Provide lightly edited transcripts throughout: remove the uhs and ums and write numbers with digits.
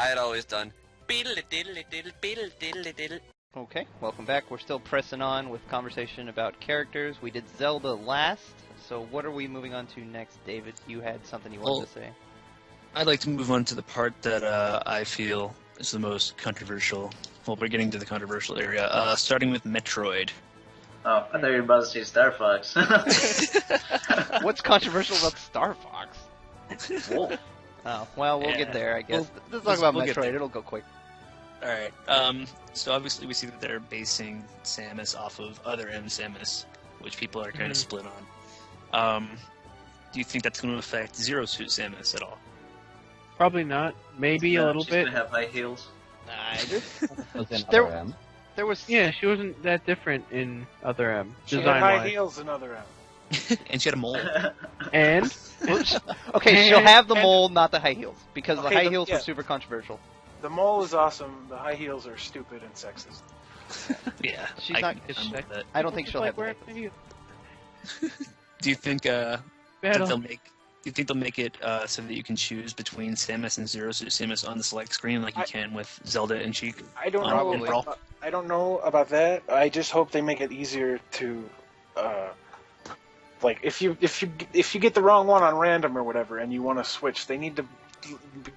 I had always done. Okay, welcome back. We're still pressing on with conversation about characters. We did Zelda last, so what are we moving on to next, David? You had something you wanted to say. I'd like to move on to the part that I feel is the most controversial. Well, we're getting to the controversial area, starting with Metroid. Oh, I thought you were about to say Star Fox. What's controversial about Star Fox? Whoa. Oh, well, we'll get there, I guess. We'll- Let's talk about we'll get Metroid. there. It'll go quick. Alright, so obviously we see that they're basing Samus off of Other M Samus, which people are kind of split on. Do you think that's going to affect Zero Suit Samus at all? Probably not. Maybe a little She's bit. gonna have high heels. There was... Yeah, she wasn't that different in Other M. She had Design high wise. heels in Other M. And she had a mole. And Okay, she'll have the mole, not the high heels, because the Okay, high heels yeah. were super controversial. The mole is awesome. The high heels are stupid and sexist. Yeah, She's not- I'm with that. I don't think she'll like have the high wearing heels. Do you think that Battle. they'll make? Do you think they'll make it so that you can choose between Samus and Zero Suit Samus on the select screen, like you can with Zelda and Sheik? I don't Probably. know. I don't know about that. I just hope they make it easier to, like if you get the wrong one on random or whatever, and you want to switch, they need to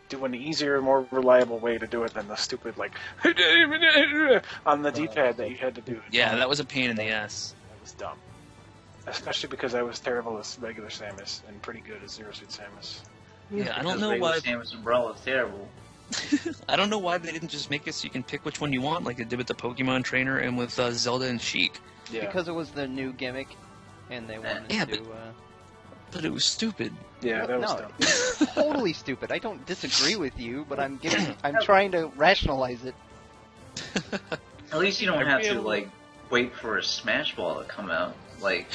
do an easier, more reliable way to do it than the stupid like on the D-pad that you had to do. Yeah, that was a pain in the ass. That was dumb. Especially because I was terrible as regular Samus and pretty good as Zero Suit Samus. Yeah, I don't Because know regular why. Samus and Brawl is terrible. I don't know why they didn't just make it so you can pick which one you want, like they did with the Pokemon Trainer and with Zelda and Sheik. Yeah. Because it was the new gimmick, and they wanted Yeah, to... But it was stupid. Yeah, that was no, dumb. it's totally stupid. I don't disagree with you, but I'm trying to rationalize it. At least you don't have to like wait for a Smash Ball to come out. Like,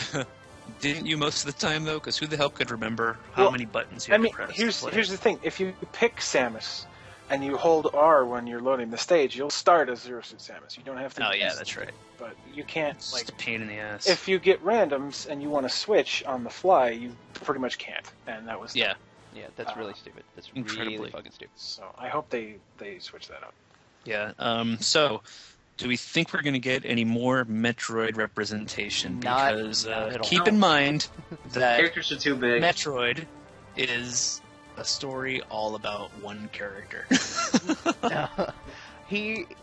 Didn't you most of the time though? Because who the hell could remember how many buttons you had to press? Here's the thing: if you pick Samus and you hold R when you're loading the stage, you'll start as Zero Suit Samus. You don't have to. Oh yeah, that's right. But you can't It's like. just a pain in the ass. If you get randoms and you want to switch on the fly, you pretty much can't, and that was Yeah. Yeah, that's really stupid. That's Incredibly. really fucking stupid. So I hope they switch that up. Yeah. So, do we think we're going to get any more Metroid representation? Not Because at all. keep in mind that characters are too big. Metroid is a story all about one character.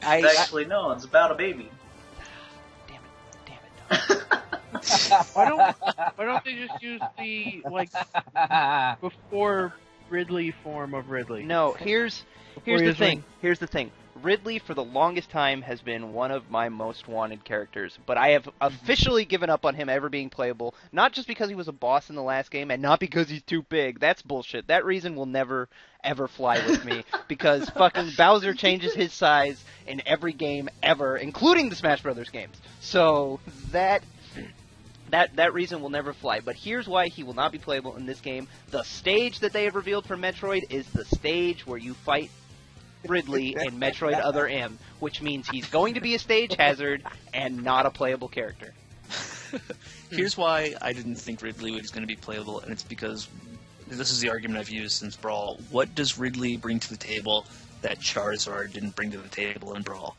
Actually, no, it's about a baby. Damn it. Why don't they just use the like before Ridley form of Ridley? No, here's Before he the was thing. ring- Here's the thing. Ridley, for the longest time, has been one of my most wanted characters, but I have officially given up on him ever being playable, not just because he was a boss in the last game, and not because he's too big. That's bullshit. That reason will never, ever fly with me, because fucking Bowser changes his size in every game ever, including the Smash Brothers games. So, that reason will never fly. But here's why he will not be playable in this game. The stage that they have revealed for Metroid is the stage where you fight Ridley in Metroid Other M, which means he's going to be a stage hazard and not a playable character. Here's why I didn't think Ridley was going to be playable, and it's because this is the argument I've used since Brawl. What does Ridley bring to the table that Charizard didn't bring to the table in Brawl?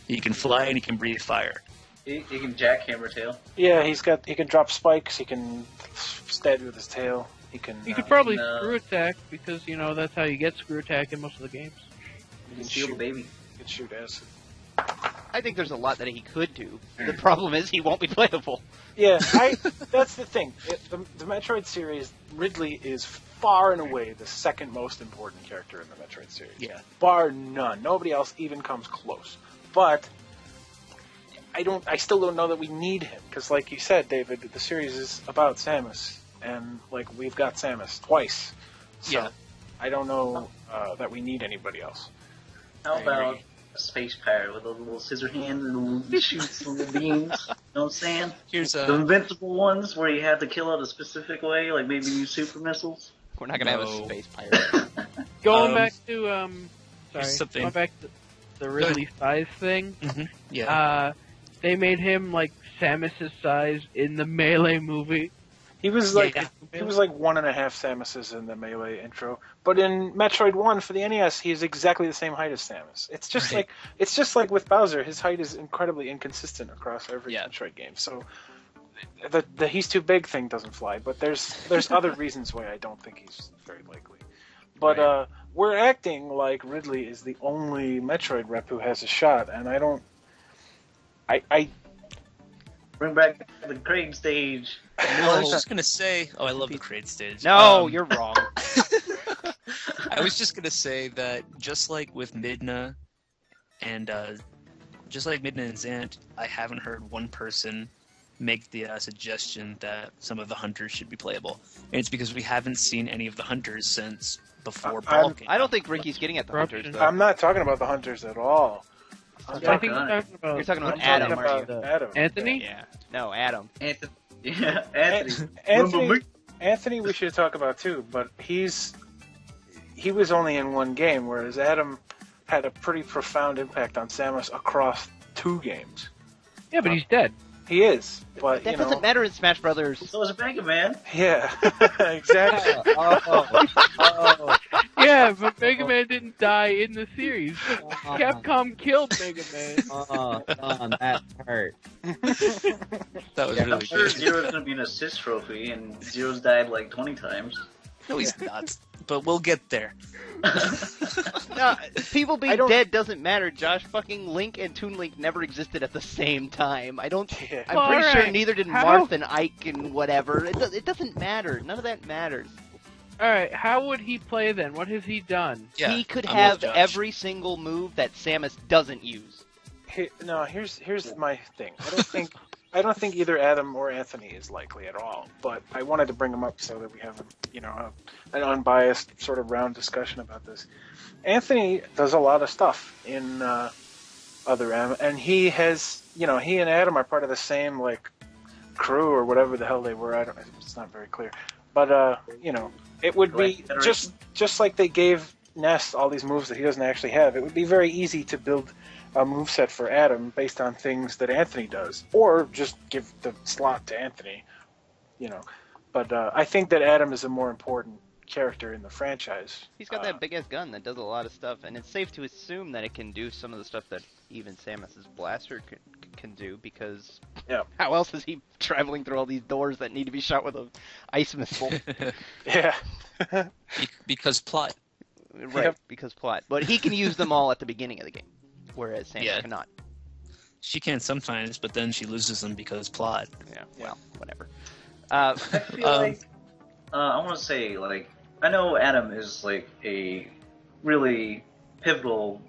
He can fly and he can breathe fire. He can jackhammer tail. Yeah, he can drop spikes. He can stab you with his tail. He can. You could probably No. screw attack because that's how you get screw attack in most of the games. He can shield a baby. He can shoot acid. I think there's a lot that he could do. The problem is he won't be playable. Yeah, that's the thing. The Metroid series, Ridley is far and away the second most important character in the Metroid series. Yeah. Bar none. Nobody else even comes close. But I still don't know that we need him because, like you said, David, the series is about Samus, and like we've got Samus twice. So Yeah. I don't know that we need anybody else. How I about agree. a space pirate with a little scissor hand and little shoots little beams? You know what I'm saying? Here's The invincible ones where you have to kill it a specific way, like maybe use super missiles. We're not gonna have No. a space pirate. Going Um, back to here's something- going back to the Ridley size thing. Yeah. They made him like Samus's size in the Melee movie. He was like he was like 1.5 Samuses in the Melee intro, but in Metroid 1 for the NES, he's exactly the same height as Samus. It's just like with Bowser, his height is incredibly inconsistent across every Metroid game. So the he's too big thing doesn't fly. But there's other reasons why I don't think he's very likely. But we're acting like Ridley is the only Metroid rep who has a shot, and I don't. I Bring back the Kraid stage. No, I was just gonna say. Oh, I love the Kraid stage. No, you're wrong. I was just gonna say that just like with Midna and Zant, I haven't heard one person make the suggestion that some of the hunters should be playable. And it's because we haven't seen any of the hunters since before Brawl came I don't out. think Ricky's getting at the hunters, though. I'm not talking about the hunters at all. I think you're talking about. You're talking about I'm Adam, talking aren't you? about Adam. Anthony? Yeah. No, Adam. Anthony. Yeah, Anthony. Anthony, we should talk about too, but he was only in one game, whereas Adam had a pretty profound impact on Samus across 2 games. Yeah, but he's dead. He is, but That doesn't matter in Smash Brothers. So is Mega Man. Yeah, exactly. Yeah, but Mega Man didn't die in the series. Capcom killed Mega Man. Don, that hurt. That was I'm really sure good. Zero's gonna be an assist trophy, and Zero's died like 20 times. No, he's not. But we'll get there. No, people being I don't- dead doesn't matter, Josh. Fucking Link and Toon Link never existed at the same time. I'm pretty Alright, sure neither did how- Marth and Ike and whatever. It doesn't matter. None of that matters. Alright, how would he play then? What has he done? Yeah, He could I'm have with Josh. every single move that Samus doesn't use. Here's my thing. I don't think either Adam or Anthony is likely at all. But I wanted to bring them up so that we have an unbiased sort of round discussion about this. Anthony does a lot of stuff in Other M, and he has he and Adam are part of the same like crew or whatever the hell they were. It's not very clear, but it would be just like they gave Ness all these moves that he doesn't actually have. It would be very easy to build a moveset for Adam based on things that Anthony does, or just give the slot to Anthony, But I think that Adam is a more important character in the franchise. He's got that big ass gun that does a lot of stuff, and it's safe to assume that it can do some of the stuff that even Samus's blaster can do, because how else is he traveling through all these doors that need to be shot with an ice missile? Yeah. Because plot. Right, because plot. But he can use them all at the beginning of the game, whereas Samus cannot. She can sometimes, but then she loses them because plot. Yeah, well, whatever. I feel like I want to say I know Adam is like a really pivotal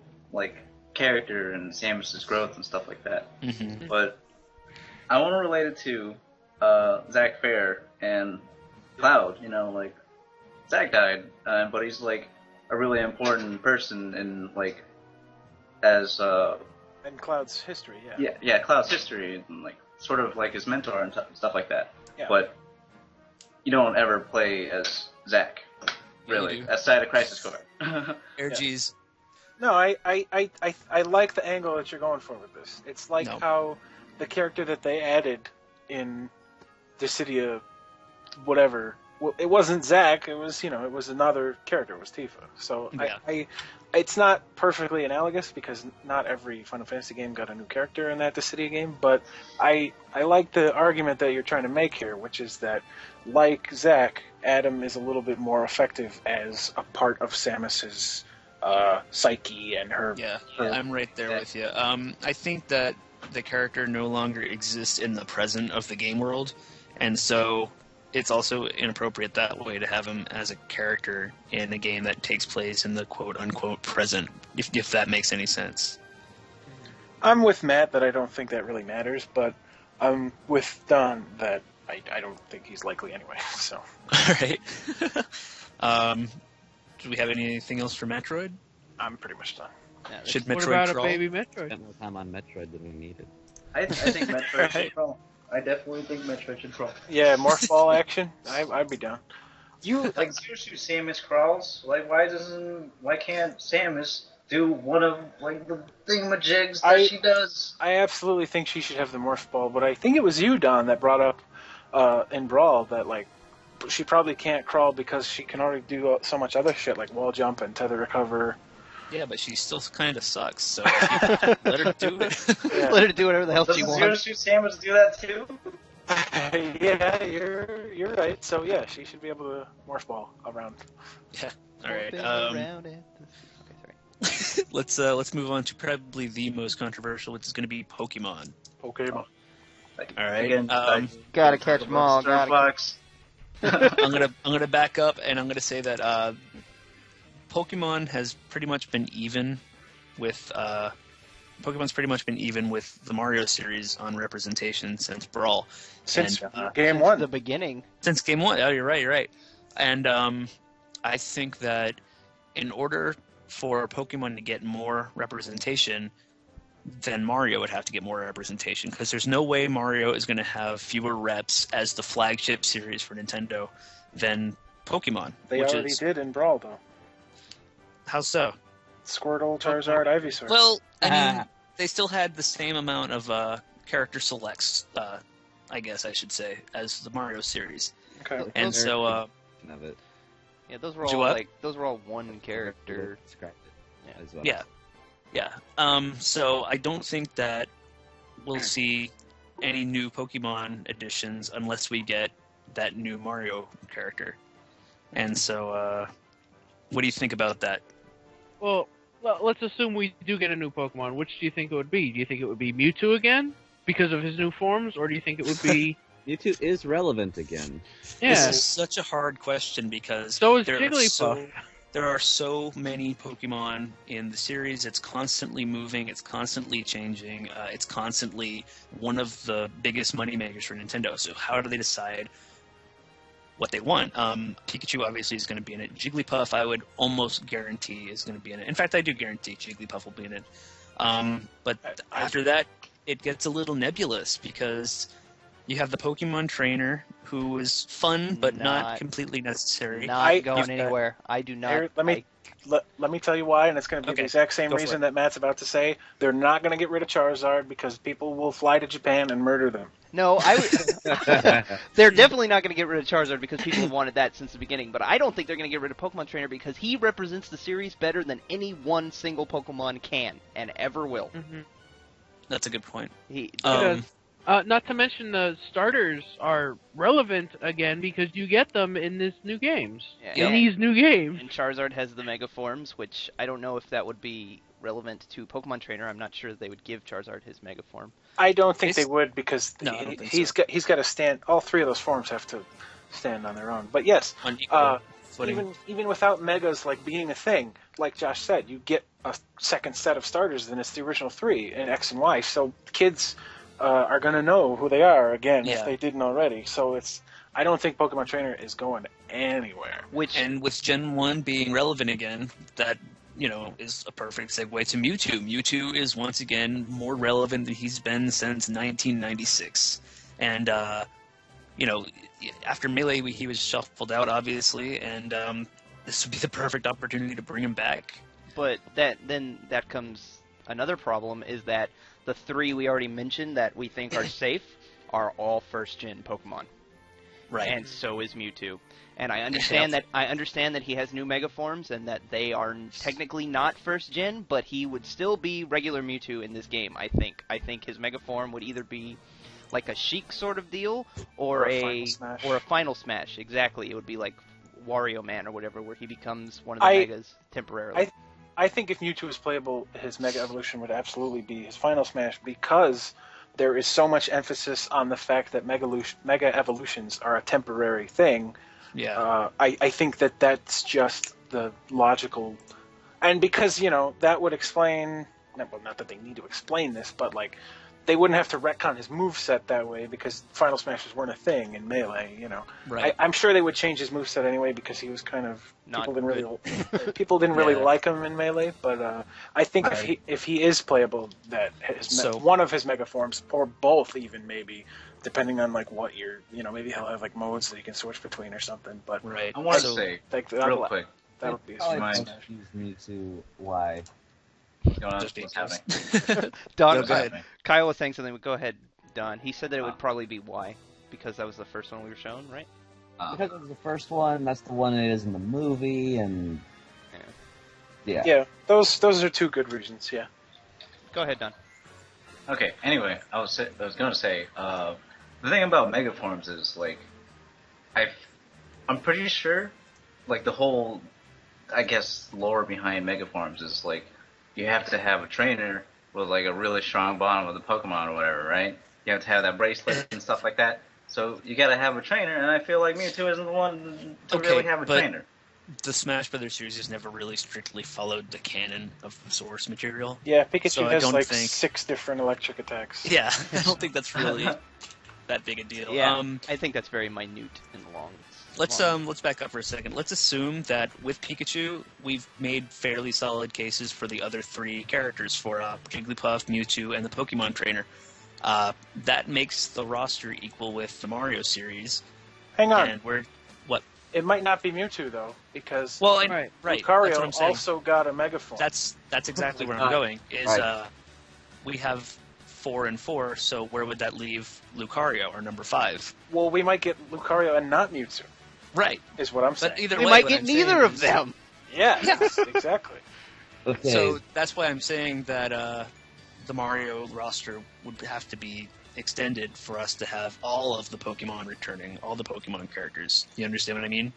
character in Samus's growth and stuff like that. Mm-hmm. But I want to relate it to Zach Fair and Cloud. Zach died, but he's a really important person in as And Cloud's history, Cloud's history, and sort of his mentor and stuff like that. Yeah. But you don't ever play as Zach, really, aside of Crisis Core. Airg's. No, I like the angle that you're going for with this. It's how the character that they added in Dissidia, whatever. Well, it wasn't Zach. It was it was another character. It was Tifa. So it's not perfectly analogous because not every Final Fantasy game got a new character in that Dissidia game. But I like the argument that you're trying to make here, which is that like Zach, Adam is a little bit more effective as a part of Samus's psyche and her. Yeah, I'm right there with you. I think that the character no longer exists in the present of the game world, and so it's also inappropriate that way to have him as a character in a game that takes place in the quote-unquote present, if that makes any sense. I'm with Matt that I don't think that really matters, but I'm with Don that I don't think he's likely anyway, so. All right. Do we have anything else for Metroid? I'm pretty much done. Yeah, Should What Metroid about crawl? a baby Metroid? Spent more time on Metroid than we needed. I think Metroid should crawl. I definitely think Metroid should crawl. Yeah, morph ball action, I'd be down. Seriously, Samus crawls. Why can't Samus do one of the thingamajigs that she does? I absolutely think she should have the morph ball, but I think it was you, Don, that brought up in Brawl that like she probably can't crawl because she can already do so much other shit like wall jump and tether recover. Yeah, but she still kind of sucks, so let her do it. Yeah. Let her do whatever the hell she Doesn't Zero wants. Suit Samus do that too? Yeah, you're right. So yeah, she should be able to morph ball around. All right. Around it. Okay, sorry. Let's move on to probably the most controversial, which is going to be Pokemon. Pokemon. All right. Again, Gotta catch 'em all. Star Fox. I'm gonna back up and I'm gonna say that Pokemon has pretty much been even with Pokemon's pretty much been even with the Mario series on representation since Brawl. Since And, game Since one. the beginning. Since game one. Oh, you're right. And I think that in order for Pokemon to get more representation, then Mario would have to get more representation, because there's no way Mario is going to have fewer reps as the flagship series for Nintendo than Pokemon. They which already is, did in Brawl though. How so? Squirtle, Charizard, Ivysaur. Well, I mean, they still had the same amount of character selects, I guess I should say, as the Mario series. Okay. And so, of it. Yeah, those were Do all what? those were all one character. Scrapped it. Yeah. As well. yeah. So I don't think that we'll see any new Pokemon additions unless we get that new Mario character. And so, what do you think about that? Well, let's assume we do get a new Pokemon. Which do you think it would be? Do you think it would be Mewtwo again because of his new forms, or do you think it would be? Mewtwo is relevant again. Yeah. This is such a hard question because So is there Jigglypuff. there are so many Pokemon in the series. It's constantly moving. It's constantly changing. It's constantly one of the biggest moneymakers for Nintendo. So how do they decide what they want? Pikachu obviously is going to be in it. Jigglypuff, I would almost guarantee is going to be in it. In fact, I do guarantee Jigglypuff will be in it. But after that, it gets a little nebulous because you have the Pokemon trainer, who is fun but not Not- completely necessary. Not going you've- anywhere. I do not. Here, let me tell you why, and it's going to be Okay, the exact same go for reason it. that Matt's about to say. They're not going to get rid of Charizard because people will fly to Japan and murder them. No, I would. They're definitely not going to get rid of Charizard because people have wanted that since the beginning. But I don't think they're going to get rid of Pokemon Trainer because he represents the series better than any one single Pokemon can and ever will. Mhm. That's a good point. He, Um, Not to mention the starters are relevant again because you get them in this new games. Yeah. In these new games. and Charizard has the Mega Forms, which I don't know if that would be relevant to Pokemon Trainer. I'm not sure they would give Charizard his Mega Form. I don't think It's- they would because No, I don't think he's so. got to stand. All three of those forms have to stand on their own. But yes, on equal footing. even without megas like being a thing, like Josh said, you get a second set of starters than it's the original three in X and Y. So kids are going to know who they are again Yeah. if they didn't already. So I don't think Pokemon Trainer is going anywhere. Which And with Gen 1 being relevant again, that, is a perfect segue to Mewtwo. Mewtwo is once again more relevant than he's been since 1996. And, after Melee, he was shuffled out, obviously, and this would be the perfect opportunity to bring him back. But that comes another problem is that the three we already mentioned that we think are safe are all first gen Pokemon. Right. And so is Mewtwo. And I understand that he has new Mega Forms and that they are technically not first gen, but he would still be regular Mewtwo in this game, I think. I think his Mega Form would either be like a Sheik sort of deal or Final Smash. or a Final Smash. Exactly. It would be like Wario Man or whatever, where he becomes one of the Megas temporarily. I think if Mewtwo is playable, his Mega Evolution would absolutely be his Final Smash because there is so much emphasis on the fact that Mega Evolutions are a temporary thing. Yeah. I think that's just the logical... And because, that would explain... Well, not that they need to explain this, but, they wouldn't have to retcon his moveset that way because Final Smashes weren't a thing in Melee, Right. I'm sure they would change his moveset anyway because he was kind of... Not People didn't really Yeah. like him in Melee, but I think Right. if he is playable, that one of his Mega Forms, or both even maybe, depending on what you're, maybe he'll have modes that you can switch between or something. But Right. I want to So- say, that real quick, that would be a Oh, smash. I confuse Mewtwo. Why? you don't know Just what's because. happening. Don, No, go ahead. Kyle was saying something. Go ahead, Don. He said that it would probably be Y. because that was the first one we were shown, right? Because it was the first one, that's the one it is in the movie, and yeah. Yeah, those are two good reasons. Yeah. Go ahead, Don. Okay. Anyway, I was gonna say the thing about Megaforms is like I'm pretty sure like the whole I guess lore behind Megaforms is like you have to have a trainer with like a really strong bond with the Pokemon or whatever, right? You have to have that bracelet and stuff like that. So you gotta have a trainer, and I feel like Mewtwo isn't the one to really have a trainer. The Smash Brothers series has never really strictly followed the canon of the source material. Yeah, Pikachu So I has don't like think- 6 different electric attacks. Yeah, I don't think that's really that big a deal. Yeah, I think that's very minute in the long. Let's back up for a second. Let's assume that with Pikachu, we've made fairly solid cases for the other 3 characters for Jigglypuff, Mewtwo, and the Pokemon Trainer. That makes the roster equal with the Mario series. Hang on. And we're what? It might not be Mewtwo though, because Right. Right. That's what Lucario I'm saying. also got a Megaform. That's exactly where I'm going. Is Right. We have 4 and 4, so where would that leave Lucario, or number 5? Well, we might get Lucario and not Mewtwo, Right. is what I'm saying. But either We way, might what get I'm neither saying of is- them. Yeah, exactly. Okay. So that's why I'm saying that the Mario roster would have to be extended for us to have all of the Pokemon returning, all the Pokemon characters. You understand what I mean?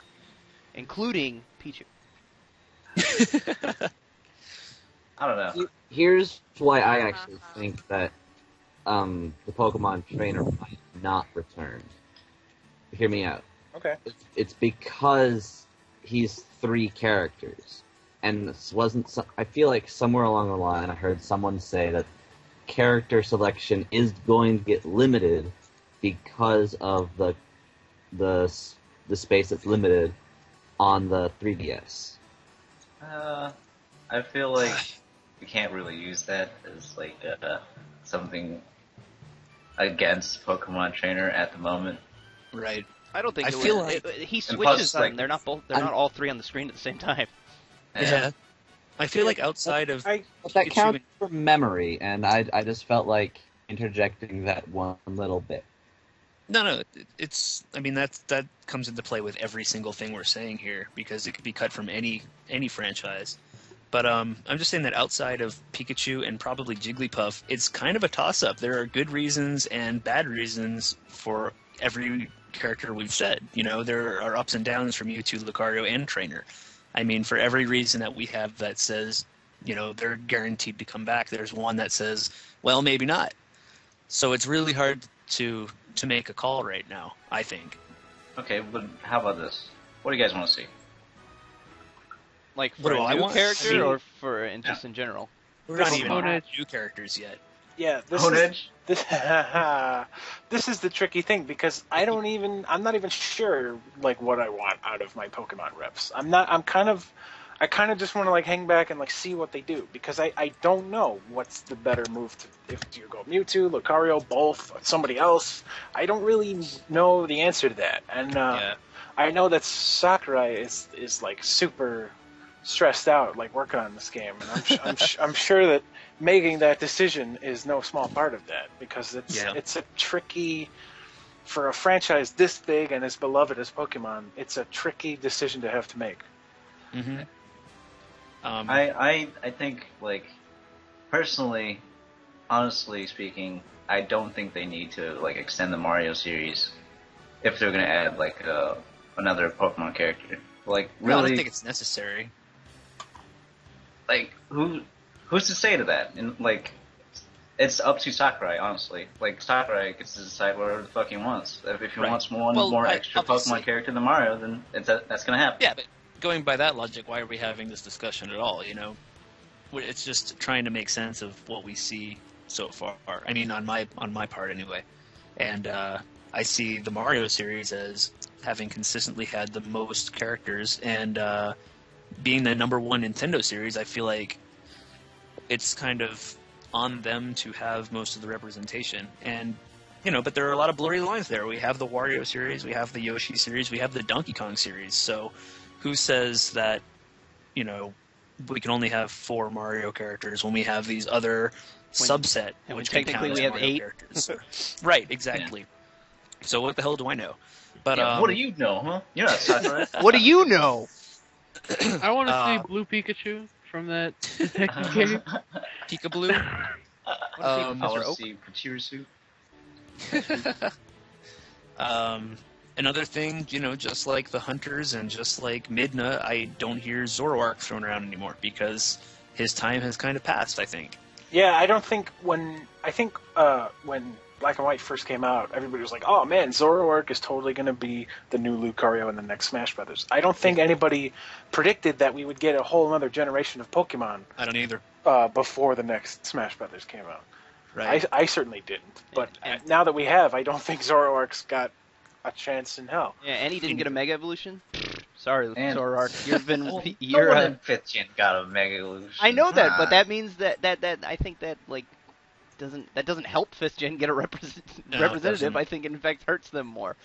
Including Pichu. I don't know. Here's why I actually think that the Pokemon Trainer might not return. Hear me out. Okay. It's because he's 3 characters, and this wasn't. I feel like somewhere along the line, I heard someone say that character selection is going to get limited because of the space that's limited on the 3DS. I feel like we can't really use that as like something against Pokemon Trainer at the moment. Right. I don't think I it feel would- like- he and switches plus, them. like, They're not both. They're not all 3 on the screen at the same time. Yeah. I feel like outside of I But that Pikachu counts for memory, and I just felt like interjecting that one little bit. No, it's. I mean, that comes into play with every single thing we're saying here because it could be cut from any franchise. But I'm just saying that outside of Pikachu and probably Jigglypuff, it's kind of a toss-up. There are good reasons and bad reasons for every character we've said. You know, there are ups and downs from Mewtwo, Lucario, and Trainer. I mean, for every reason that we have that says, you know, they're guaranteed to come back, there's one that says, well, maybe not. So it's really hard to make a call right now, I think. Okay, but how about this? What do you guys want to see? Like What for do a I new want? character See- or for just in general. We're not This even one- on new characters yet. yeah, Honedge? this is the tricky thing because I'm not even sure like what I want out of my Pokemon reps. I kind of just want to like hang back and like see what they do because I don't know what's the better move if you go Mewtwo, Lucario, both, or somebody else. I don't really know the answer to that, and Yeah. I know that Sakurai is like super stressed out, like working on this game, and I'm sure that making that decision is no small part of that because it's a tricky for a franchise this big and as beloved as Pokemon. It's a tricky decision to have to make. Mm-hmm. I think, like, personally, honestly speaking, I don't think they need to, like, extend the Mario series if they're gonna add, like, another Pokemon character. Like, No, I really, don't think it's necessary. like, who's to say to that? And, like, it's up to Sakurai, honestly. Like, Sakurai gets to decide whatever the fuck he wants. If he Right. wants one Well, more extra obviously- Pokemon character than Mario, then that's gonna happen. Yeah, but going by that logic, why are we having this discussion at all? You know, it's just trying to make sense of what we see so far. I mean, on my part anyway. And I see the Mario series as having consistently had the most characters, and being the number one Nintendo series, I feel like it's kind of on them to have most of the representation. And you know, but there are a lot of blurry lines there. We have the Wario series, we have the Yoshi series, we have the Donkey Kong series. So who says that, you know, we can only have 4 Mario characters when we have these other subset, and when which can technically count as we have Mario 8. characters? Right, exactly. So what the hell do I know? But Yeah, what do you know, huh? You're not stuck on it. What do you know? I want to see Blue Pikachu from that detective game. Peekaboo? I Mr. want to Oak? see Pachirisu. Another thing, just like the Hunters and just like Midna, I don't hear Zoroark thrown around anymore because his time has kind of passed, I think. Yeah, I don't think when Black and White first came out, everybody was like, "Oh man, Zoroark is totally going to be the new Lucario in the next Smash Brothers." I don't think anybody predicted that we would get a whole other generation of Pokemon I don't either. before the next Smash Brothers came out. Right. I certainly didn't, but And- now that we have, I don't think Zoroark's got a chance in hell. Yeah, and he didn't get a Mega Evolution. Sorry, And- Zoroark. You've been Well, you're. no one in 5th gen got a Mega Evolution. I know that, Come but on. that means that I think that like doesn't help 5th gen get a No, it representative. doesn't. I think it in fact hurts them more.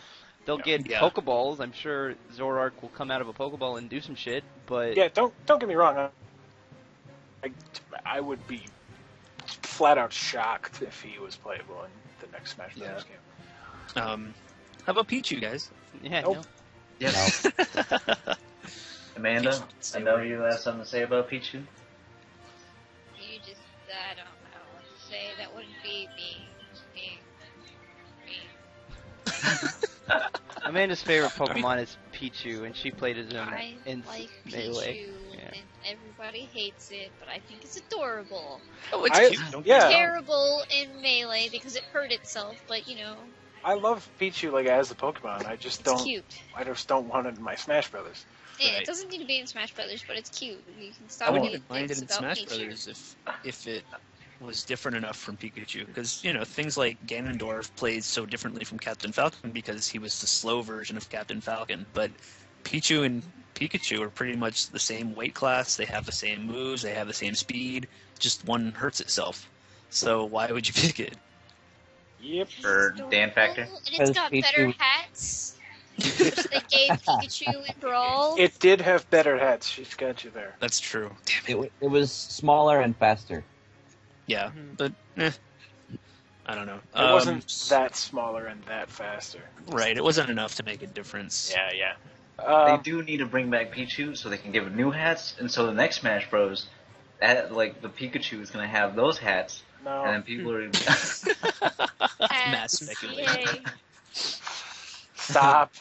They'll get Yeah. Pokeballs. I'm sure Zoroark will come out of a Pokeball and do some shit. But Yeah, don't get me wrong. I would be flat out shocked if he was playable in the next Smash Brothers game. How about Pichu, guys? yeah, Nope. no. Yes. Amanda, Pichu, I know you have something to say about Pichu. You just, I don't know what to say. That wouldn't be me. Amanda's favorite Pokemon is Pichu, and she played as him I in like Melee. Pichu, Yeah. and everybody hates it, but I think it's adorable. Oh, it's I- cute. Don't yeah. get me wrong. Terrible in Melee because it hurt itself, but I love Pichu as a Pokemon. I just it's don't. cute. I just don't want it in my Smash Brothers. Yeah, Right. it doesn't need to be in Smash Brothers, but it's cute. You can I stop wouldn't being even mind it dicks in about Smash Pichu. Brothers if it was different enough from Pikachu, because things like Ganondorf played so differently from Captain Falcon because he was the slow version of Captain Falcon, but Pichu and Pikachu are pretty much the same weight class. They have the same moves. They have the same speed. Just one hurts itself. So why would you pick it? Yep. For Dan Factor. And it's got better Pichu- hats. They gave Pikachu in Brawl. It did have better hats. She's got you there. That's true. Damn it. It was smaller and faster. Yeah, but I don't know. It wasn't that smaller and that faster. right. It wasn't enough to make a difference. Yeah. They do need to bring back Pichu so they can give it new hats, and so the next Smash Bros, the Pikachu is gonna have those hats, No. and then people are. Mass speculation. Yay. Stop.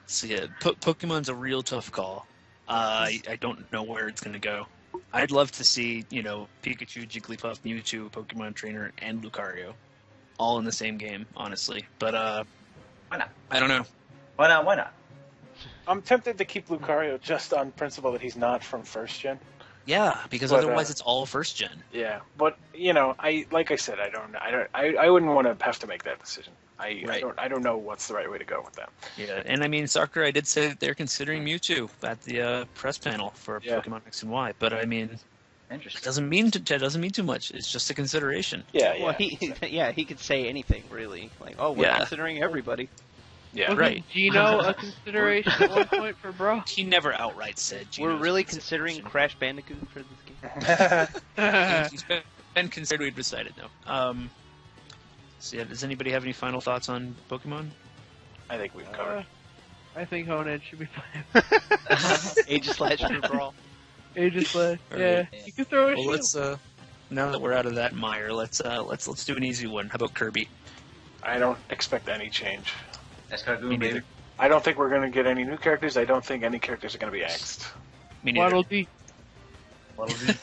So yeah, Pokemon's a real tough call. I don't know where it's gonna go. I'd love to see, Pikachu, Jigglypuff, Mewtwo, Pokemon Trainer, and Lucario, all in the same game, honestly. But Why not? I don't know. Why not? Why not? I'm tempted to keep Lucario just on principle that he's not from first gen. Yeah, because But, otherwise it's all first gen. Yeah, but I said, I wouldn't want to have to make that decision. Right. I don't know what's the right way to go with that. Yeah, and I mean, Sakurai did say that they're considering Mewtwo at the press panel for Yeah. Pokemon X and Y. But I mean, it Interesting. doesn't mean too much. It's just a consideration. Yeah, Well, he could say anything really. Like, oh, we're Yeah. considering everybody. Yeah, Wasn't right. Gino a consideration at one point for Bro? He never outright said. We're Geno's really a considering consideration. Crash Bandicoot for this game. He's been considered. We've decided no. So yeah, does anybody have any final thoughts on Pokemon? I think we've covered. I think Honed should be playing. Aegis/Slash for Brawl. Aegis Slash. Yeah, Alright. you can throw a Well, shield. let's now that we're out of that mire, let's do an easy one. How about Kirby? I don't expect any change. That's kind of Me good, neither. baby. I don't think we're going to get any new characters. I don't think any characters are going to be axed. Me neither. Waddle Dee. What'll be?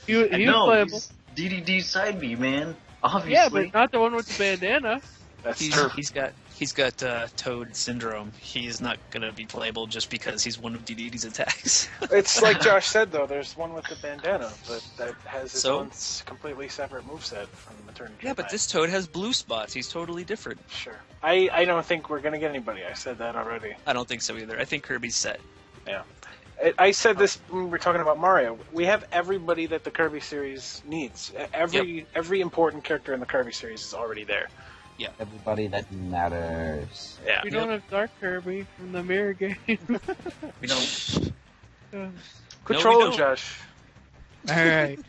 He was playable. he's DDD side B, man. Obviously. Yeah, but not the one with the bandana. That's He's, true. he's got Toad syndrome. He's not gonna be playable just because he's one of DDD's attacks. It's like Josh said, though. There's one with the bandana, but that has its So? own completely separate moveset from Maternity. Yeah, but this Toad has blue spots. He's totally different. Sure. I don't think we're going to get anybody. I said that already. I don't think so either. I think Kirby's set. I said this when we were talking about Mario. We have everybody that the Kirby series needs. Every important character in the Kirby series is already there. Everybody that matters. Yeah. We don't have Dark Kirby from the mirror game. We don't. Control don't. Josh. Alright.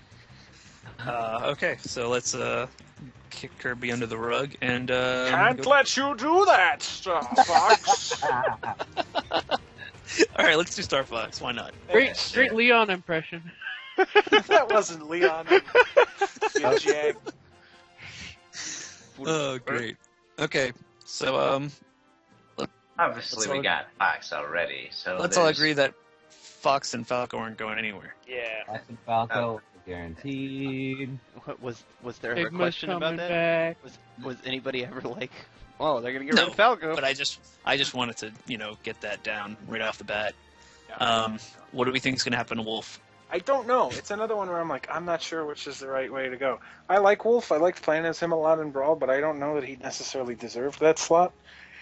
Okay, so let's kick Kirby under the rug and Can't let you do that, Star Fox. All right, let's do Star Fox. Why not? Great Leon impression. That wasn't Leon. You jag. Oh, great. Okay, so Obviously, we got Fox already, so let's all agree that Fox and Falco aren't going anywhere. Yeah. Fox and Falco, guaranteed. What was there ever a Sigma's question about coming that? back. Was anybody ever like, oh, they're gonna get No, rid of Falco? But I just wanted to, get that down right off the bat. Yeah. What do we think is going to happen to Wolf? I don't know. It's another one where I'm like, I'm not sure which is the right way to go. I like Wolf. I liked playing as him a lot in Brawl, but I don't know that he necessarily deserved that slot.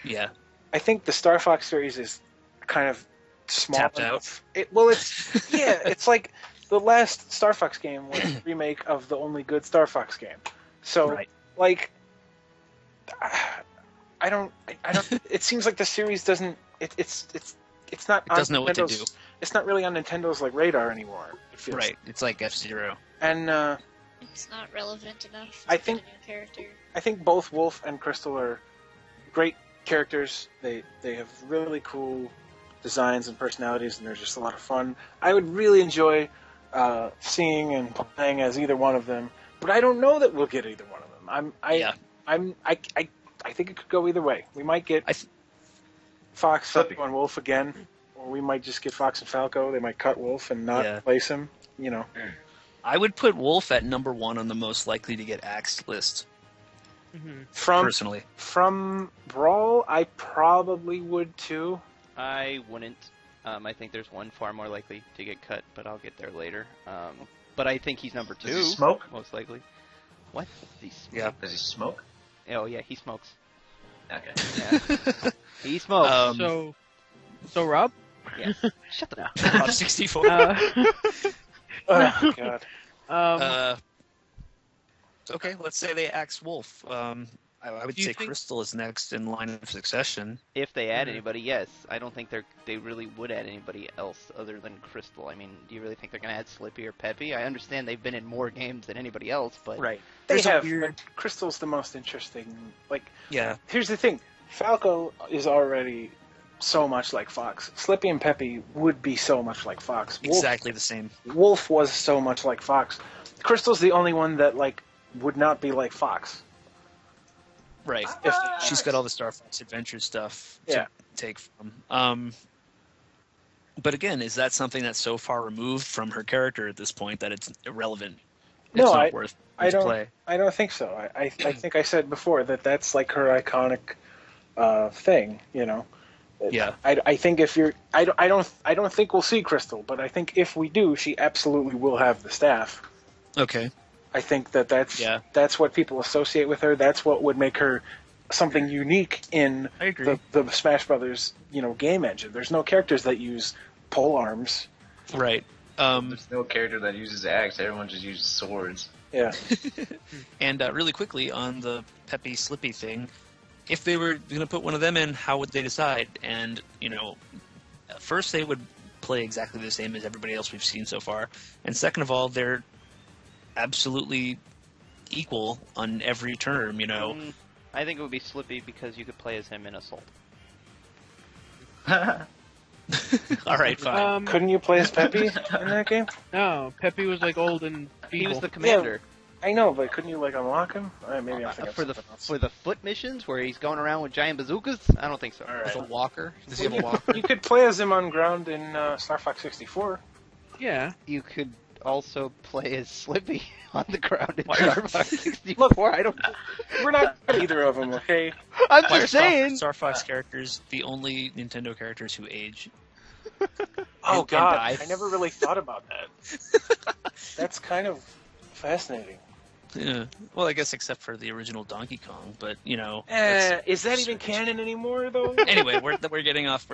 Yeah. I think the Star Fox series is kind of small Tapped enough. It's like the last Star Fox game was a remake of the only good Star Fox game. So, Right. like, I don't. It seems like the series doesn't. It's not. It doesn't know what to do. Nintendo's- It's not really on Nintendo's like radar anymore. It feels. Right. It's like F-Zero. And It's not relevant enough. I to think- get a new character. I think both Wolf and Crystal are great characters. They have really cool designs and personalities, and they're just a lot of fun. I would really enjoy seeing and playing as either one of them, but I don't know that we'll get either one of them. I think it could go either way. We might get Fox, Falco, and Wolf again, or we might just get Fox and Falco. They might cut Wolf and not replace him. I would put Wolf at number 1 on the most likely to get axed list, personally. From Brawl, I probably would too. I wouldn't. I think there's one far more likely to get cut, but I'll get there later. But I think he's number 2. Does he smoke? Most likely. What? Does he smoke? Yeah. Does he smoke? Oh, yeah, he smokes. Okay. Yeah. He smokes. So Rob? Yeah. Shut the Rob 64. Oh God. Okay, let's say they axe Wolf. I would Do you say think- Crystal is next in line of succession. If they add anybody, yes. I don't think they really would add anybody else other than Crystal. I mean, do you really think they're going to add Slippy or Peppy? I understand they've been in more games than anybody else, but Right. They There's a have. weird- But Crystal's the most interesting. Like, Yeah. here's the thing: Falco is already so much like Fox. Slippy and Peppy would be so much like Fox. Exactly the same. Wolf was so much like Fox. Crystal's the only one that would not be like Fox. Right. If She's got all the Star Fox Adventure stuff to Yeah. take from. But again, is that something that's so far removed from her character at this point that it's irrelevant? It's No, not worth I to don't. play. I don't think so. I think I said before that's like her iconic thing. Yeah. I think if you're, I don't think we'll see Crystal, but I think if we do, she absolutely will have the staff. Okay. I think that's what people associate with her. That's what would make her something unique in I agree. the Smash Brothers game engine. There's no characters that use pole arms. Right. There's no character that uses axe. Everyone just uses swords. Yeah. And really quickly on the Peppy Slippy thing, if they were going to put one of them in, how would they decide? And first they would play exactly the same as everybody else we've seen so far, and second of all, they're absolutely equal on every term. I think it would be Slippy because you could play as him in Assault. All right, fine. Couldn't you play as Peppy in that game? No, Peppy was old and feeble. He was the commander. I know, but couldn't you unlock him? Maybe I'm thinking For of the something else. for the foot missions where he's going around with giant bazookas? I don't think so. All right. With a walker? Does he have a walker? You could play as him on ground in Star Fox 64. Yeah. You could also play as Slippy on the ground in Why- Star Fox 64. I don't. We're not either of them, okay? I'm Why are just saying. Star Fox characters the only Nintendo characters who age? Oh And God, die. I never really thought about that. That's kind of fascinating. Yeah. Well, I guess except for the original Donkey Kong, but that's- Is that even canon anymore, though? Anyway, we're getting off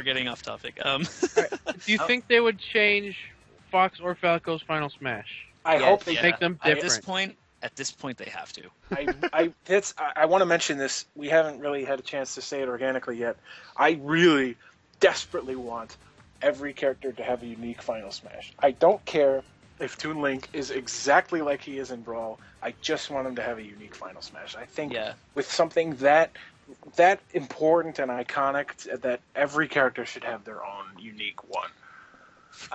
topic. Do you think they would change Fox or Falco's Final Smash? I Yes. hope they Yeah. Make them At different. this point, they have to. I want to mention this. We haven't really had a chance to say it organically yet. I really desperately want every character to have a unique Final Smash. I don't care if Toon Link is exactly like he is in Brawl. I just want him to have a unique Final Smash. I think with something that important and iconic, that every character should have their own unique one.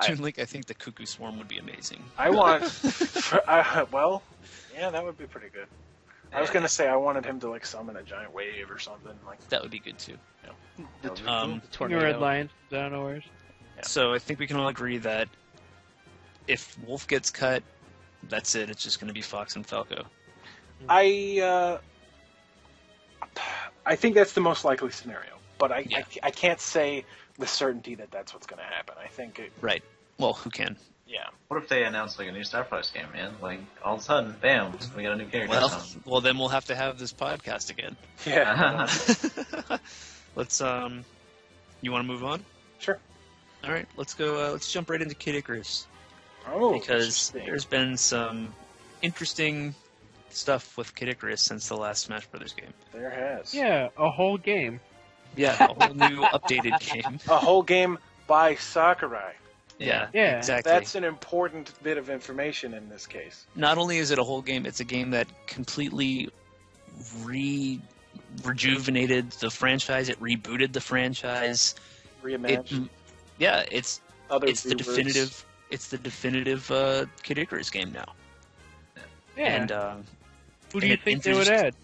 Toon Link, I think the Cuckoo Swarm would be amazing. I want, well, yeah, that would be pretty good. I was gonna say I wanted him to like summon a giant wave or something like. That would be good too. The Your tornado. Red Lions, I don't know where's. Yeah. So I think we can all agree that if Wolf gets cut, that's it. It's just going to be Fox and Falco. I think that's the most likely scenario, but I can't say with certainty that that's what's going to happen. I think it. Right. Well, who can? Yeah. What if they announce like a new Star Fox game, man? Like all of a sudden, bam, we got a new character. Well, then we'll have to have this podcast again. Yeah. Let's. You want to move on? Sure. All right. Let's go. Let's jump right into Kid Icarus. Oh, Because there's been some interesting stuff with Kid Icarus since the last Smash Brothers game. There has. Yeah, a whole game. Yeah, a whole new updated game. A whole game by Sakurai. Yeah, Yeah. exactly. That's an important bit of information in this case. Not only is it a whole game, it's a game that completely rejuvenated the franchise. It rebooted the franchise. Reimagined. It's Other the viewers. definitive. It's the definitive Kid Icarus game now. Yeah. And Who do you it think they would add?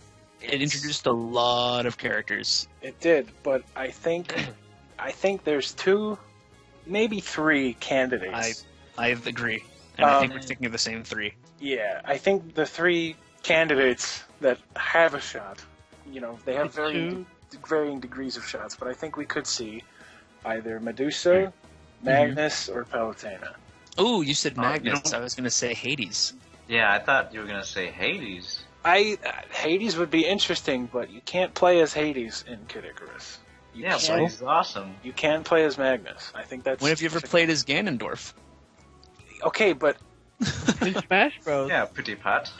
it introduced a lot of characters. It did, but I think there's two, maybe three candidates. I agree, and I think we're thinking of the same three. Yeah, I think the three candidates that have a shot, they have varying degrees of shots, but I think we could see either Medusa, Magnus, or Palutena. Oh, you said Magnus. you know- I was going to say Hades. Yeah, I thought you were gonna say Hades. Hades would be interesting, but you can't play as Hades in Kid Icarus. Yeah, but he's awesome. You can play as Magnus. I think that's. When have you ever played as Ganondorf? Okay, but In Smash Bros. Yeah, pretty pot.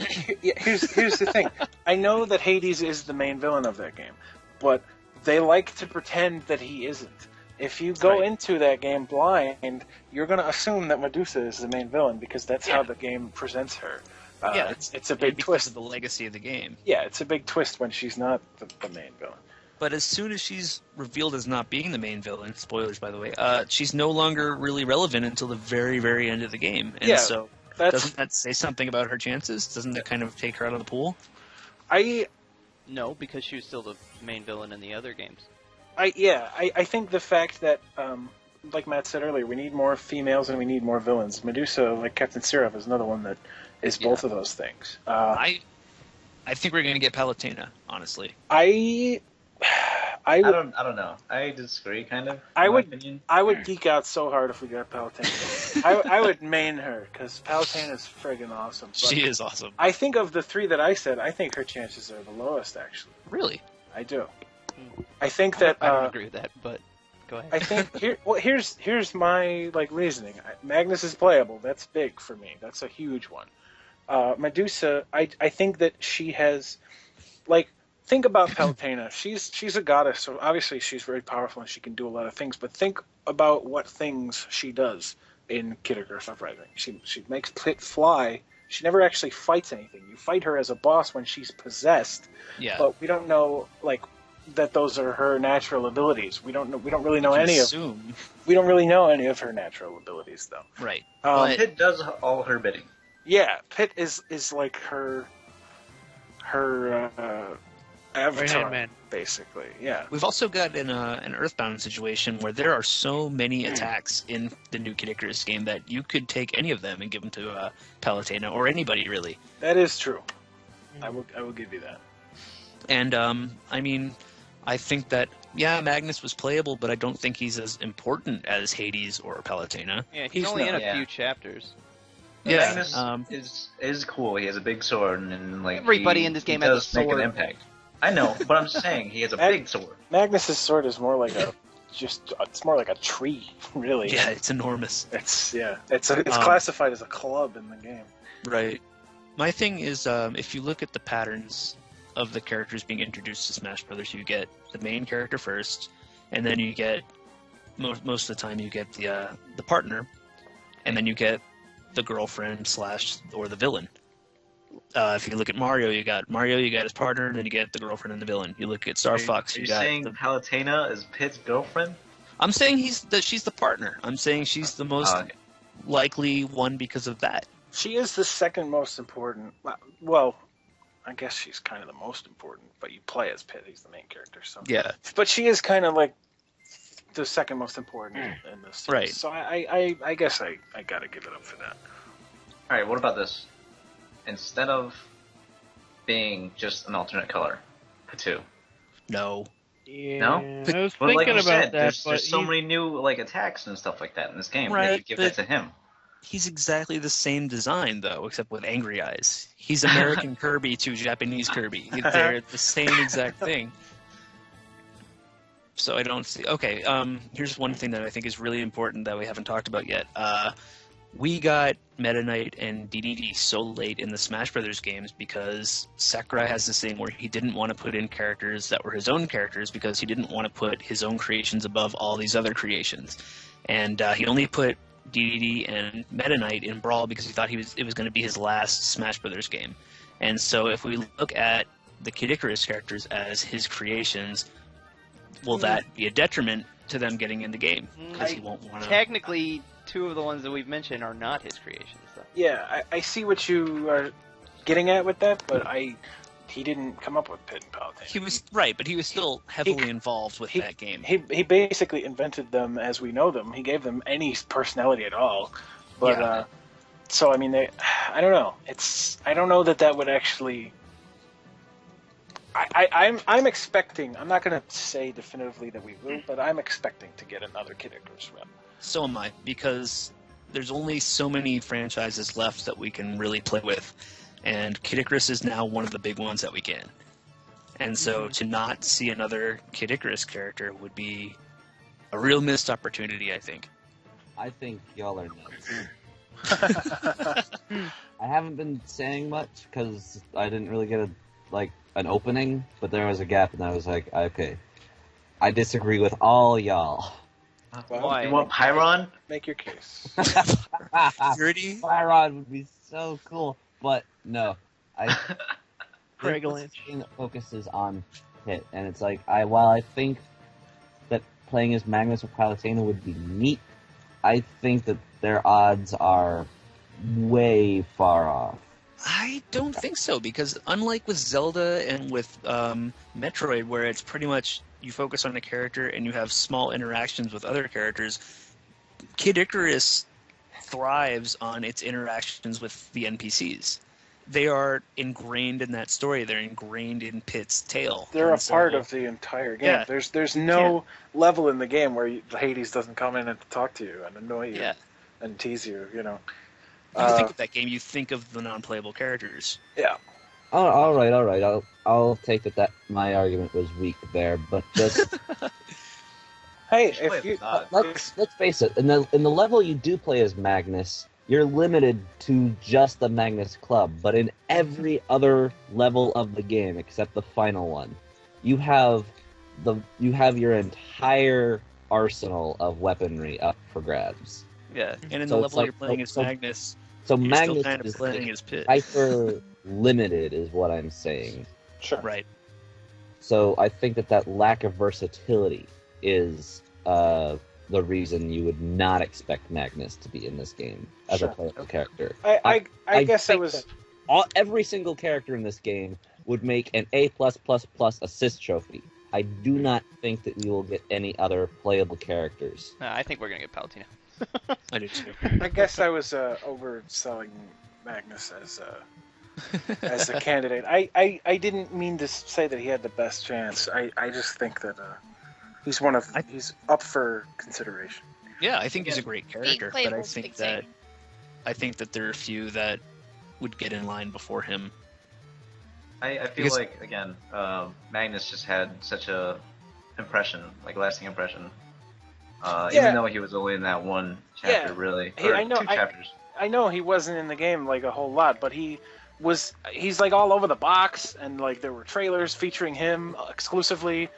here's the thing. I know that Hades is the main villain of that game, but they like to pretend that he isn't. If you go into that game blind, you're going to assume that Medusa is the main villain because that's how the game presents her. It's a big because twist. of the legacy of the game. Yeah, it's a big twist when she's not the main villain. But as soon as she's revealed as not being the main villain, spoilers by the way, she's no longer really relevant until the very, very end of the game. And so doesn't that say something about her chances? Doesn't that kind of take her out of the pool? No, because she was still the main villain in the other games. I think the fact that, like Matt said earlier, we need more females and we need more villains. Medusa, like Captain Syrup, is another one that is both of those things. I think we're going to get Palutena, honestly. I don't know. I disagree, kind of. I would opinion. geek out so hard if we got Palutena. I would main her because Palutena is friggin' awesome. But She is awesome. I think of the three that I said, I think her chances are the lowest. Actually, Really? I do. I think that I don't agree with that, but go ahead. I think here's my reasoning. Magnus is playable. That's big for me. That's a huge one. Medusa, I think that she has think about Palutena. She's a goddess, so obviously she's very powerful and she can do a lot of things. But think about what things she does in Kid Icarus Uprising. She makes Pit fly. She never actually fights anything. You fight her as a boss when she's possessed. Yeah. But we don't know that those are her natural abilities. We don't really know any of. We don't really know any of her natural abilities though. Right. Pit does all her bidding. Yeah, Pit is like her avatar, Right-hand man. basically. Yeah. We've also got an Earthbound situation where there are so many attacks in the new Kid Icarus game that you could take any of them and give them to Palutena or anybody really. That is true. I will give you that. And I mean, I think that Magnus was playable, but I don't think he's as important as Hades or Palutena. Yeah, he's He's only in not, a few chapters. Yeah, Magnus is cool. He has a big sword, and Everybody in this game has a does make sword. an impact. I know, but I'm saying he has a big sword. Magnus's sword is more like it's more like a tree, really. yeah, it's enormous. It's classified as a club in the game. Right. My thing is, if you look at the patterns of the characters being introduced to Smash Brothers, you get the main character first, and then you get most of the time you get the partner, and then you get the girlfriend / or the villain. If you look at Mario, you got his partner, and then you get the girlfriend and the villain. You look at Star Fox, Are you you got saying Palutena is Pit's girlfriend? I'm saying she's the partner. I'm saying she's the most Okay. likely one because of that. She is the second most important. Well, I guess she's kind of the most important, but you play as Pit. He's the main character, so. Yeah. But she is kind of like the second most important in this series. Right. So I guess I gotta give it up for that. All right, what about this? Instead of being just an alternate color, Pichu. No. Yeah, No? I was But like thinking you about said, that, but there's so he's- many new like attacks and stuff like that in this game. Right, They could give that but- to him. He's exactly the same design, though, except with angry eyes. He's American Kirby to Japanese Kirby. They're the same exact thing. So I don't see... Okay, here's one thing that I think is really important that we haven't talked about yet. We got Meta Knight and DDD so late in the Smash Brothers games because Sakurai has this thing where he didn't want to put in characters that were his own characters because he didn't want to put his own creations above all these other creations. And he only put DDD and Meta Knight in Brawl because he thought it was going to be his last Smash Brothers game. And so if we look at the Kid Icarus characters as his creations, will that be a detriment to them getting in the game? Because he won't want to... Technically, two of the ones that we've mentioned are not his creations, though. Yeah, I see what you are getting at with that, but he didn't come up with Pit and Palutena. He was right, but he was still heavily involved with that game. He basically invented them as we know them. He gave them any personality at all. But Yeah. so I mean, I don't know. I don't know that would actually. I'm expecting. I'm not going to say definitively that we will, but I'm expecting to get another Kid Icarus rep. So am I, because there's only so many franchises left that we can really play with, and Kid Icarus is now one of the big ones that we can. And so to not see another Kid Icarus character would be a real missed opportunity, I think. I think y'all are nuts. I haven't been saying much because I didn't really get an opening, but there was a gap, and I was like, okay, I disagree with all y'all. Well, Why? You want Pyron? make your case. Purity? Byron would be so cool, but no. Greg this Lynch. thing focuses on Pit, and it's like, while I think that playing as Magnus or Palutena would be neat, I think that their odds are way far off. I don't think so, because unlike with Zelda and with Metroid, where it's pretty much you focus on a character and you have small interactions with other characters, Kid Icarus thrives on its interactions with the NPCs. They are ingrained in that story. They're ingrained in Pit's tale. They're a And so- part of the entire game. Yeah. There's no level in the game where Hades doesn't come in and talk to you and annoy you Yeah. and tease you. You know. You think of that game, you think of the non-playable characters. Yeah. Oh, all right. I'll take that my argument was weak there, but just Hey, Just play if you the let's face it. In the level you do play as Magnus, you're limited to just the Magnus Club. But in every other level of the game, except the final one, you have your entire arsenal of weaponry up for grabs. Yeah, and in So the it's level like- you're playing as so- Magnus, So you're Magnus still kind of is playing as Pit. hyper limited, is what I'm saying. sure. Right. So I think that lack of versatility is the reason you would not expect Magnus to be in this game as Sure. a playable character. I guess I think was. that every single character in this game would make an A+++ assist trophy. I do not think that we will get any other playable characters. I think we're gonna get Palutena. I do too. I guess I was overselling Magnus as a candidate. I didn't mean to say that he had the best chance. I just think that he's he's up for consideration. Yeah, I think he's a great character, but I playable's think big thing. that there are a few that would get in line before him. I feel Because- like, again, Magnus just had such a lasting impression. Yeah. Even though he was only in that one chapter, Yeah. really. Hey, Or I know- two chapters. I know he wasn't in the game like a whole lot, but he's like all over the box, and like there were trailers featuring him exclusively.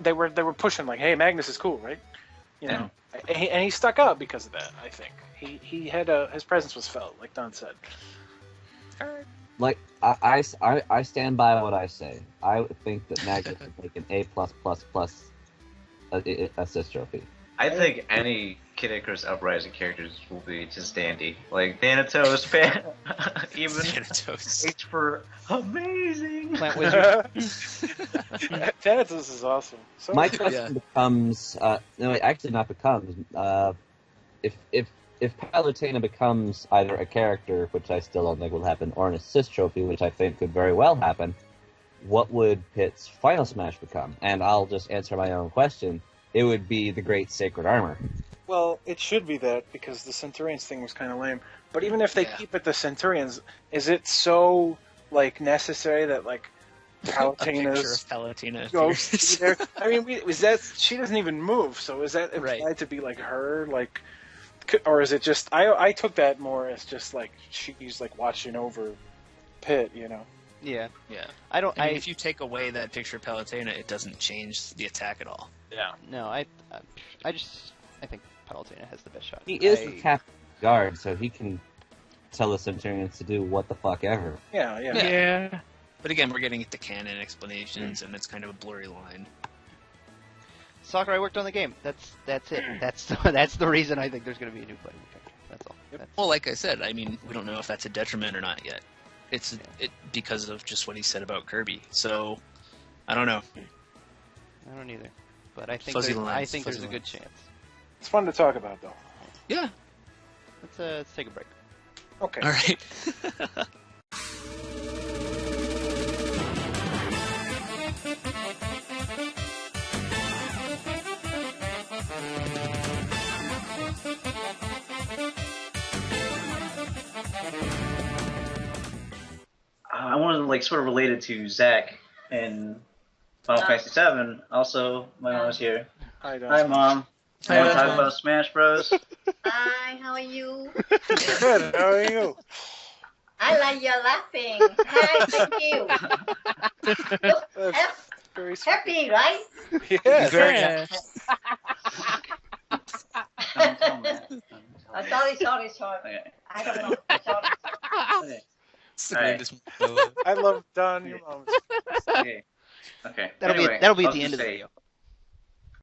They were pushing like, hey, Magnus is cool, right? You know, and he stuck out because of that. I think he had his presence was felt, like Don said. Like I stand by what I say. I think that Magnus would make an A+++ assist trophy. I think any Kid Icarus Uprising characters will be just dandy. Like Thanatos, even Thanatos. H for amazing. Plant Wizard. Thanatos is awesome. So My question becomes, no, actually not becomes, if Palutena becomes either a character, which I still don't think will happen, or an assist trophy, which I think could very well happen, what would Pit's Final Smash become? And I'll just answer my own question. It would be the Great Sacred Armor. Well, it should be that, because the Centurions thing was kind of lame. But even if they keep it the Centurions, is it so, like, necessary that, like, Palutena's Palutena goes there? I mean, is that she doesn't even move? So is that implied to be like her, like, or is it just? I took that more as just like she's like watching over Pit, you know? Yeah. I mean, if you take away that picture of Palutena, it doesn't change the attack at all. Yeah. No, I think Palutena has the best shot. He is the captain guard, so he can tell the Centurions to do what the fuck ever. Yeah. But again, we're getting into canon explanations, and it's kind of a blurry line. Sakurai worked on the game. That's it. That's the reason I think there's going to be a new playable character. That's all. Well, like I said, I mean, we don't know if that's a detriment or not yet. It's because of just what he said about Kirby. So, I don't know. I don't either. But I think there's a good chance. It's fun to talk about, though. Yeah. Let's take a break. Okay. All right. I wanted to like sort of related to Zach and Final Fantasy VII. Also, my mom is here. Hi, Don. Hi, Mom. Hi, I want to talk Mom. about Smash Bros. Hi, how are you? Good. How are you? I like your laughing. Hi, thank you. That's very sweet. Happy, right? Yeah. Very Yeah. Sorry. Okay. I don't know. Sorry. Okay. It's the All right. greatest moment. I love Don. Your mom. Okay. That'll Anyway, be at I'll the end just of the say, video.